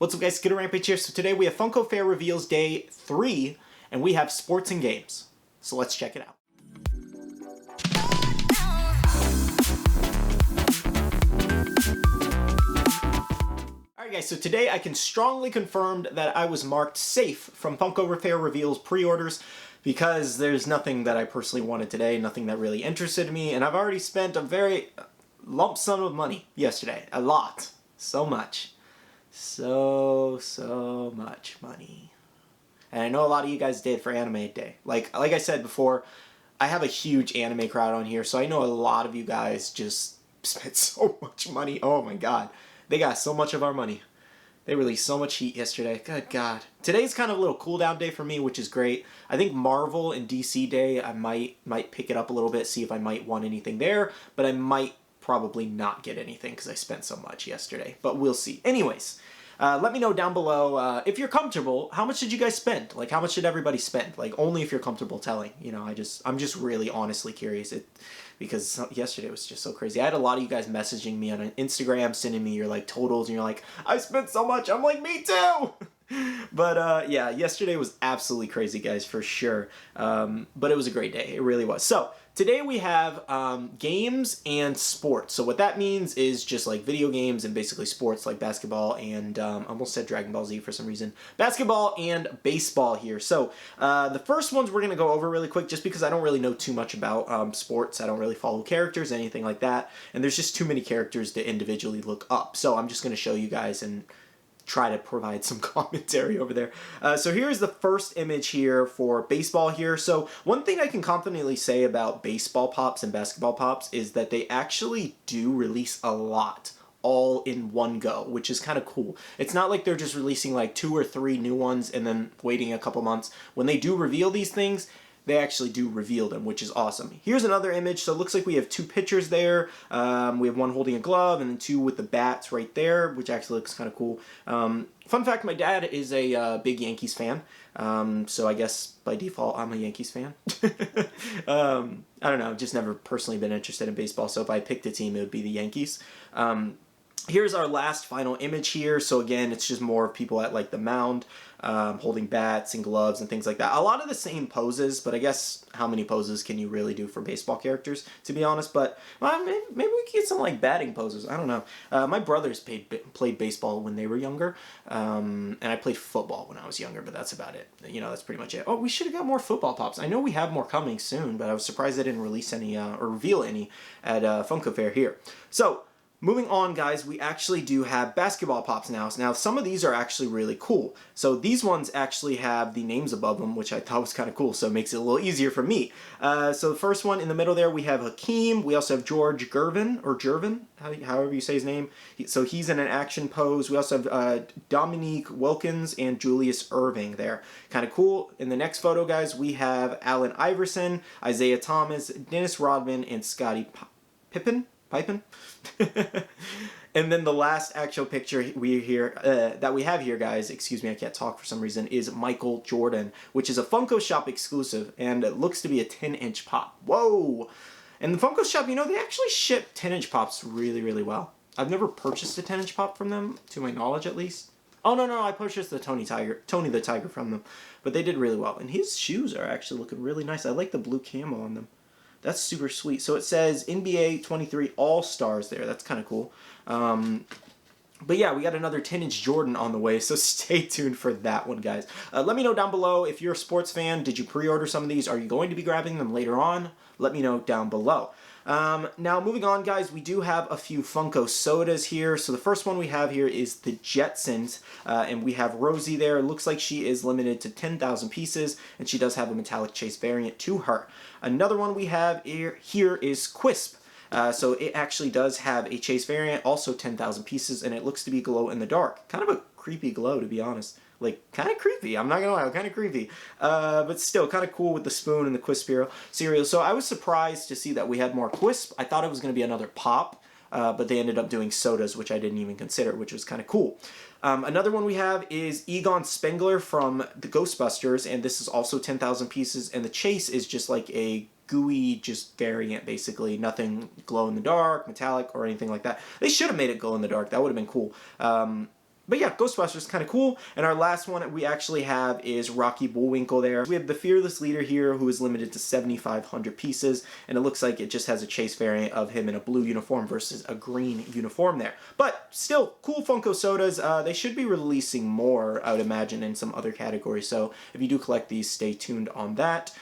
What's up guys, Skittlerampage here. So today we have Funko Fair Reveals Day 3, and we have sports and games. So let's check it out. Alright guys, so today I can strongly confirm that I was marked safe from Funko Fair Reveals pre-orders because there's nothing that I personally wanted today, nothing that really interested me, and I've already spent a very lump sum of money yesterday. A lot. So much. So much money. And I know a lot of you guys did for Anime Day. Like I said before, I have a huge anime crowd on here, so I know a lot of you guys just spent so much money. Oh my god. They got so much of our money. They released so much heat yesterday. Good god. Today's kind of a little cool down day for me, which is great. I think Marvel and DC Day, I might pick it up a little bit, see if I might want anything there, but I might probably not get anything because I spent so much yesterday, but we'll see. Anyways, let me know down below if you're comfortable. How much did you guys spend? Like, how much did everybody spend? Like, only if you're comfortable telling. You know, I'm just really honestly curious. Because yesterday was just so crazy. I had a lot of you guys messaging me on Instagram, sending me your like totals, and you're like, I spent so much. I'm like, me too. But yeah, yesterday was absolutely crazy, guys, for sure. But it was a great day. It really was. So today we have games and sports. So what that means is just like video games and basically sports like basketball and I almost said Dragon Ball Z for some reason. Basketball and baseball here. So the first ones we're going to go over really quick just because I don't really know too much about sports. I don't really follow characters, anything like that. And there's just too many characters to individually look up. So I'm just going to show you guys and try to provide some commentary over there. So here's the first image here for baseball here. So one thing I can confidently say about baseball pops and basketball pops is that they actually do release a lot all in one go, which is kind of cool. It's not like they're just releasing like 2 or 3 new ones and then waiting a couple months. When they do reveal these things, they actually do reveal them, which is awesome. Here's another image. So it looks like we have 2 pitchers there. We have one holding a glove and then 2 with the bats right there, which actually looks kind of cool. Fun fact, my dad is a big Yankees fan. So I guess by default, I'm a Yankees fan. I don't know. I've just never personally been interested in baseball. So if I picked a team, it would be the Yankees. Here's our last final image here. So again, it's just more of people at like the mound holding bats and gloves and things like that. A lot of the same poses, but I guess how many poses can you really do for baseball characters, to be honest? But well, maybe we could get some like batting poses. I don't know. My brothers played baseball when they were younger, and I played football when I was younger, but that's about it. You know, that's pretty much it. Oh, we should have got more football pops. I know we have more coming soon, but I was surprised they didn't release any or reveal any at Funko Fair here. So moving on, guys, we actually do have basketball pops now. Now, some of these are actually really cool. So these ones actually have the names above them, which I thought was kind of cool, so it makes it a little easier for me. So the first one in the middle there, we have Hakeem. We also have George Gervin, or Gervin, however you say his name. So he's in an action pose. We also have Dominique Wilkins and Julius Irving there. Kind of cool. In the next photo, guys, we have Allen Iverson, Isaiah Thomas, Dennis Rodman, and Scottie Pippen. And then the last actual picture that we have here, guys, excuse me, I can't talk for some reason, is Michael Jordan, which is a Funko Shop exclusive, and it looks to be a 10-inch pop. Whoa! And the Funko Shop, you know, they actually ship 10-inch pops really, really well. I've never purchased a 10-inch pop from them, to my knowledge at least. Oh, no, I purchased the Tony the Tiger from them, but they did really well. And his shoes are actually looking really nice. I like the blue camo on them. That's super sweet. So it says NBA 23 All-Stars there. That's kind of cool. But yeah, we got another 10-inch Jordan on the way, so stay tuned for that one, guys. Let me know down below if you're a sports fan. Did you pre-order some of these? Are you going to be grabbing them later on? Let me know down below. Now, moving on, guys, we do have a few Funko sodas here. So the first one we have here is the Jetsons, and we have Rosie there. It looks like she is limited to 10,000 pieces, and she does have a metallic chase variant to her. Another one we have here is Quisp. So it actually does have a chase variant, also 10,000 pieces, and it looks to be glow in the dark. Kind of a creepy glow, to be honest. Like, kind of creepy. I'm not gonna lie, kind of creepy. But still, kind of cool with the spoon and the Quisp cereal. So I was surprised to see that we had more Quisp. I thought it was going to be another pop, but they ended up doing sodas, which I didn't even consider, which was kind of cool. Another one we have is Egon Spengler from the Ghostbusters, and this is also 10,000 pieces, and the chase is just like a gooey just variant, basically. Nothing glow in the dark, metallic, or anything like that. They should have made it glow in the dark. That would have been cool. But yeah, Ghostbusters, kind of cool. And our last one we actually have is Rocky Bullwinkle there. We have the Fearless Leader here, who is limited to 7,500 pieces, and it looks like it just has a chase variant of him in a blue uniform versus a green uniform there. But still, cool Funko sodas. They should be releasing more, I would imagine, in some other categories. So if you do collect these, stay tuned on that.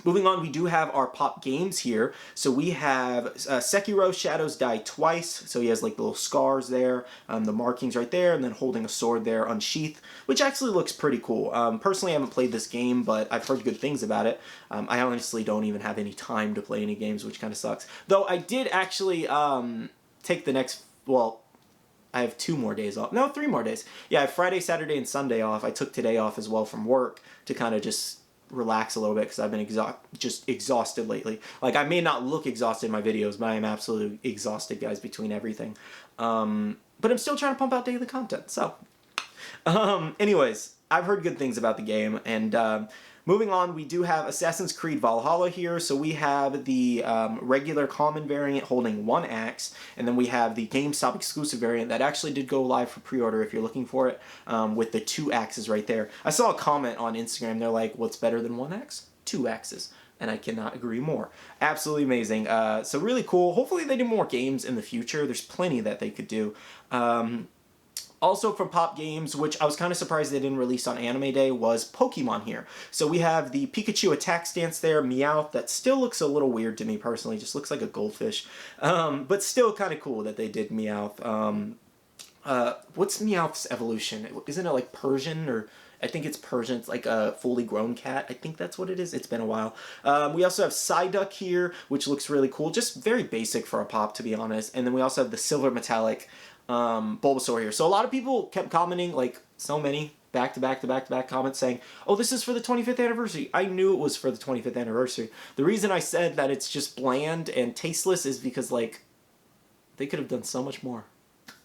Moving on, we do have our pop games here. So we have Sekiro Shadows Die Twice. So he has like little scars there, the markings right there, and then holding a sword there unsheathed, which actually looks pretty cool. Personally, I haven't played this game, but I've heard good things about it. I honestly don't even have any time to play any games, which kind of sucks. Though I did actually take the next, well, I have 2 more days off. No, 3 more days. Yeah, I have Friday, Saturday, and Sunday off. I took today off as well from work to kind of just relax a little bit because I've been just exhausted lately. Like, I may not look exhausted in my videos, but I am absolutely exhausted, guys, between everything. But I'm still trying to pump out daily content, so. Anyways, I've heard good things about the game, and moving on, we do have Assassin's Creed Valhalla here. So we have the regular common variant holding 1 axe, and then we have the GameStop exclusive variant that actually did go live for pre-order if you're looking for it, with the 2 axes right there. I saw a comment on Instagram, they're like, what's better than 1 axe? 2 axes. And I cannot agree more. Absolutely amazing. So really cool. Hopefully they do more games in the future. There's plenty that they could do. Also from Pop Games, which I was kind of surprised they didn't release on Anime Day, was Pokemon here. So we have the Pikachu attack stance there, Meowth, that still looks a little weird to me personally, just looks like a goldfish. But still kind of cool that they did Meowth. What's Meowth's evolution? Isn't it like Persian, or I think it's Persian. It's like a fully grown cat. I think that's what it is. It's been a while. We also have Psyduck here, which looks really cool. Just very basic for a pop, to be honest. And then we also have the silver metallic Bulbasaur here. So a lot of people kept commenting, like so many back-to-back comments saying, oh, this is for the 25th anniversary. I knew it was for the 25th anniversary. The reason I said that it's just bland and tasteless is because, like, they could have done so much more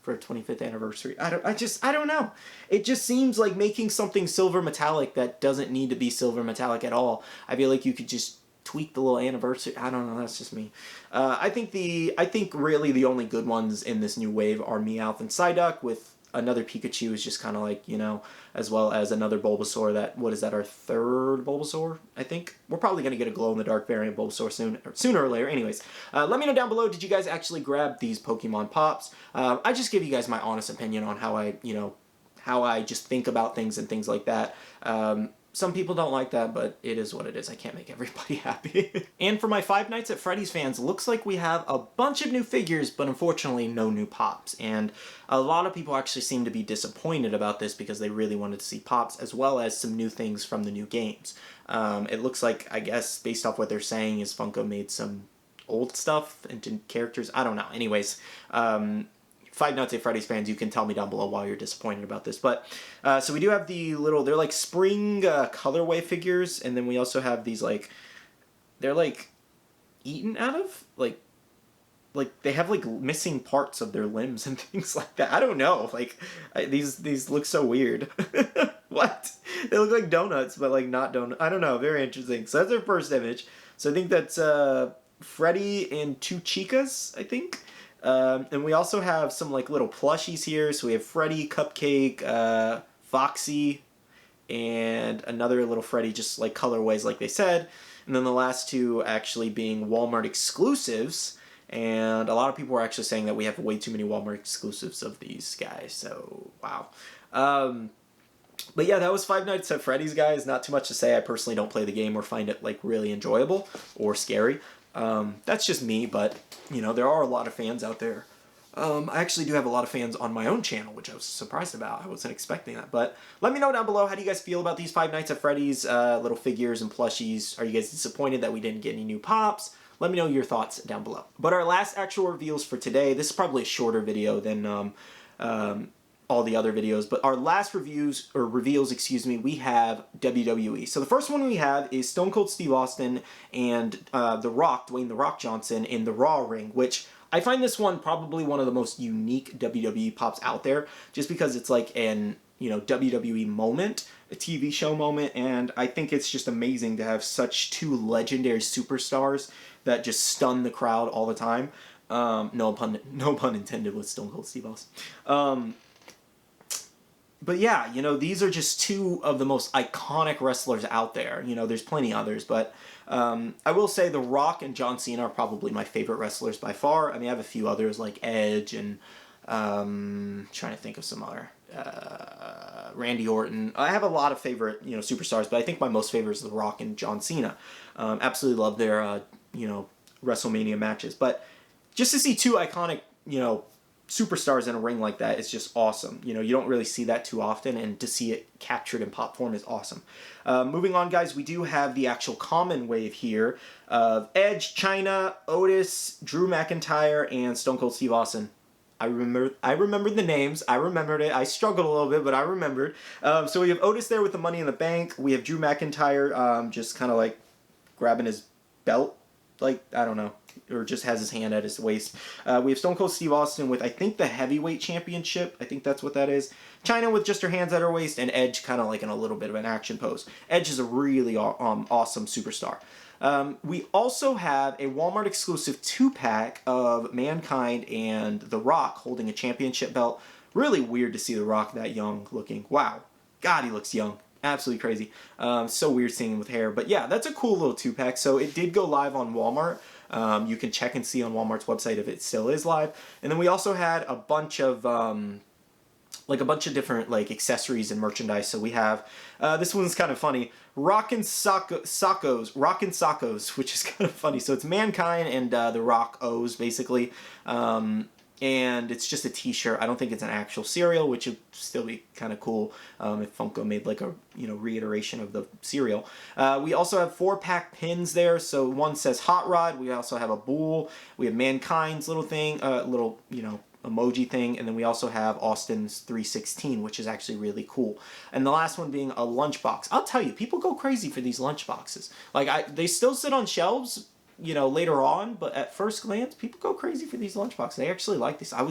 for a 25th anniversary. I don't know. It just seems like making something silver metallic that doesn't need to be silver metallic at all. I feel like you could just tweak the little anniversary. I don't know, that's just me. I think really the only good ones in this new wave are Meowth and Psyduck, with another Pikachu is just kind of like, you know, as well as another Bulbasaur. That, what is that, our 3rd Bulbasaur, I think? We're probably going to get a glow-in-the-dark variant Bulbasaur sooner or later. Anyways, let me know down below, did you guys actually grab these Pokemon Pops? I just give you guys my honest opinion on how I just think about things and things like that. Some people don't like that, but it is what it is. I can't make everybody happy. And for my Five Nights at Freddy's fans, looks like we have a bunch of new figures, but unfortunately no new pops. And a lot of people actually seem to be disappointed about this because they really wanted to see pops, as well as some new things from the new games. It looks like, I guess, based off what they're saying, is Funko made some old stuff into characters. I don't know. Anyways, Five Nights at Freddy's fans, you can tell me down below why you're disappointed about this. But, so we do have the little, they're like spring colorway figures, and then we also have these, like, they're like eaten out of, like they have like missing parts of their limbs and things like that. I don't know, like, these look so weird. What? They look like donuts, but like not donuts. I don't know, very interesting. So that's our first image. So I think that's Freddy and 2 Chicas, I think. And we also have some like little plushies here. So we have Freddy, Cupcake, Foxy, and another little Freddy, just like colorways like they said. And then the last 2 actually being Walmart exclusives. And a lot of people are actually saying that we have way too many Walmart exclusives of these guys. So, wow. But yeah, that was Five Nights at Freddy's, guys. Not too much to say. I personally don't play the game or find it like really enjoyable or scary. That's just me, but, you know, there are a lot of fans out there. I actually do have a lot of fans on my own channel, which I was surprised about. I wasn't expecting that. But let me know down below, how do you guys feel about these Five Nights at Freddy's little figures and plushies? Are you guys disappointed that we didn't get any new pops? Let me know your thoughts down below. But our last actual reveals for today, this is probably a shorter video than all the other videos, but our last reveals, we have WWE. So the first one we have is Stone Cold Steve Austin and The Rock, Dwayne The Rock Johnson, in the Raw ring, which I find this one probably one of the most unique WWE pops out there, just because it's like an, you know, WWE moment, a TV show moment, and I think it's just amazing to have such 2 legendary superstars that just stun the crowd all the time. No pun intended with Stone Cold Steve Austin. But yeah, you know, these are just two of the most iconic wrestlers out there. You know, there's plenty others, but I will say The Rock and John Cena are probably my favorite wrestlers by far. I mean, I have a few others like Edge and trying to think of some other. Randy Orton. I have a lot of favorite, you know, superstars, but I think my most favorite is The Rock and John Cena. Absolutely love their, you know, WrestleMania matches. But just to see two iconic, you know, superstars in a ring like that is just awesome. You know, you don't really see that too often, and to see it captured in pop form is awesome. Moving on, guys, we do have the actual common wave here of Edge, Chyna, Otis, Drew McIntyre, and Stone Cold Steve Austin. I remembered the names. I remembered it. I struggled a little bit, but I remembered. So we have Otis there with the Money in the Bank. We have Drew McIntyre just kind of like grabbing his belt, like, I don't know, or just has his hand at his waist. We have Stone Cold Steve Austin with, I think, the heavyweight championship. I think that's what that is. Chyna with just her hands at her waist, and Edge kind of like in a little bit of an action pose. Edge is a really awesome superstar. We also have a Walmart exclusive 2-pack of Mankind and The Rock holding a championship belt. Really weird to see The Rock that young looking. Wow. God, he looks young. Absolutely crazy. So weird seeing him with hair. But yeah, that's a cool little 2-pack. So it did go live on Walmart. You can check and see on Walmart's website if it still is live. And then we also had a bunch of different like accessories and merchandise. So we have this one's kind of funny. Rockin' Sockos, which is kind of funny. So it's Mankind and the Rock O's basically. And it's just a t-shirt. I don't think it's an actual cereal, which would still be kind of cool if Funko made like a, you know, reiteration of the cereal. We also have 4-pack pins there. So one says Hot Rod. We also have a bull. We have Mankind's little thing, little, you know, emoji thing, and then we also have Austin's 316, which is actually really cool. And the last one being a lunchbox. I'll tell you, people go crazy for these lunchboxes. Like, they still sit on shelves, you know, later on, but at first glance, people go crazy for these lunchboxes. They actually like these. I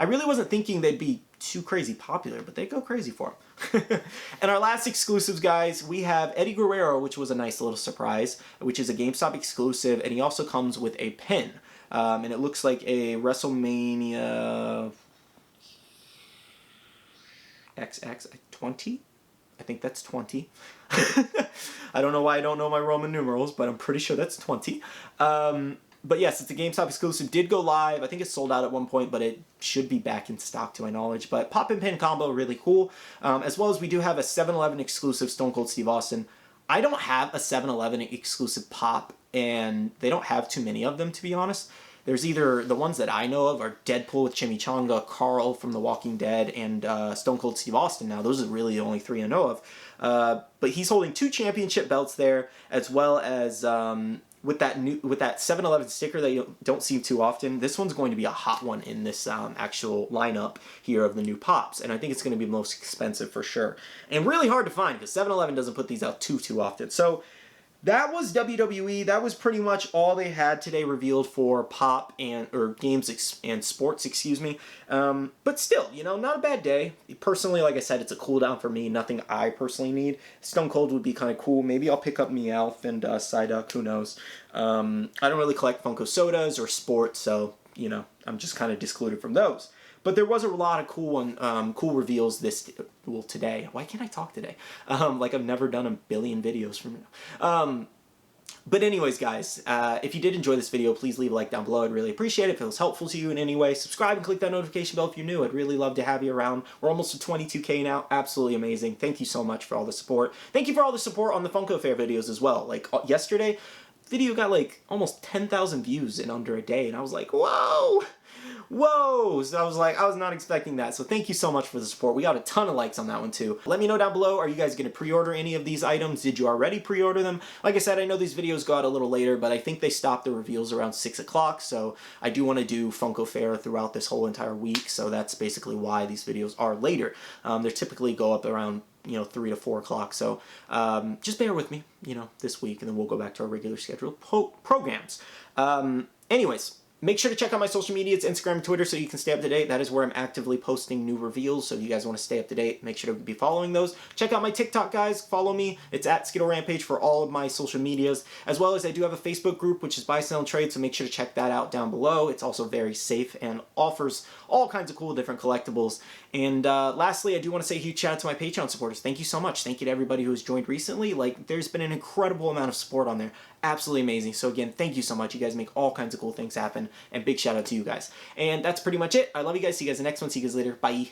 really wasn't thinking they'd be too crazy popular, but they go crazy for them. And our last exclusives, guys, we have Eddie Guerrero, which was a nice little surprise, which is a GameStop exclusive, and he also comes with a pin. And it looks like a WrestleMania XX 20. I think that's 20. I don't know why I don't know my Roman numerals, but I'm pretty sure that's 20. But yes, it's a GameStop exclusive. Did go live. I think it's sold out at one point, but it should be back in stock to my knowledge. But pop and pin combo, really cool. As well as we do have a 7-Eleven exclusive Stone Cold Steve Austin. I don't have a 7-Eleven exclusive pop, and they don't have too many of them, to be honest. There's either the ones that I know of are Deadpool with Chimichanga, Carl from The Walking Dead, and Stone Cold Steve Austin. Now, those are really the only 3 I know of. But he's holding 2 championship belts there, as well as with that 7-Eleven sticker that you don't see too often. This one's going to be a hot one in this actual lineup here of the new pops, and I think it's going to be the most expensive for sure, and really hard to find because 7-Eleven doesn't put these out too often. So that was WWE. That was pretty much all they had today revealed for pop or games and sports, excuse me. But still, you know, not a bad day. Personally, like I said, it's a cool down for me. Nothing I personally need. Stone Cold would be kind of cool. Maybe I'll pick up Meowth and Psyduck. Who knows? I don't really collect Funko sodas or sports, so, you know, I'm just kind of discluded from those. But there was a lot of cool reveals today. Why can't I talk today? Like I've never done a billion videos from now. But anyways, guys, if you did enjoy this video, please leave a like down below. I'd really appreciate it if it was helpful to you in any way. Subscribe and click that notification bell if you're new. I'd really love to have you around. We're almost to 22K now. Absolutely amazing. Thank you so much for all the support. Thank you for all the support on the Funko Fair videos as well. Like yesterday, video got like almost 10,000 views in under a day, and I was like, whoa! Whoa! So I was not expecting that. So thank you so much for the support. We got a ton of likes on that one too. Let me know down below, are you guys going to pre-order any of these items? Did you already pre-order them? Like I said, I know these videos go out a little later, but I think they stopped the reveals around 6 o'clock. So I do want to do Funko Fair throughout this whole entire week. So that's basically why these videos are later. They typically go up around 3 to 4 o'clock. So just bear with me, this week, and then we'll go back to our regular scheduled programs. Anyways. Make sure to check out my social medias, Instagram and Twitter, so you can stay up to date. That is where I'm actively posting new reveals, so if you guys want to stay up to date, make sure to be following those. Check out my TikTok, guys. Follow me. It's at Skittlerampage for all of my social medias, as well as I do have a Facebook group, which is Buy, Sell, and Trade, so make sure to check that out down below. It's also very safe and offers all kinds of cool different collectibles. And lastly, I do want to say a huge shout out to my Patreon supporters. Thank you so much. Thank you to everybody who has joined recently. Like, there's been an incredible amount of support on there. Absolutely amazing. So again, thank you so much. You guys make all kinds of cool things happen, and big shout out to you guys. And that's pretty much it. I love you guys. See you guys in the next one. See you guys later. Bye.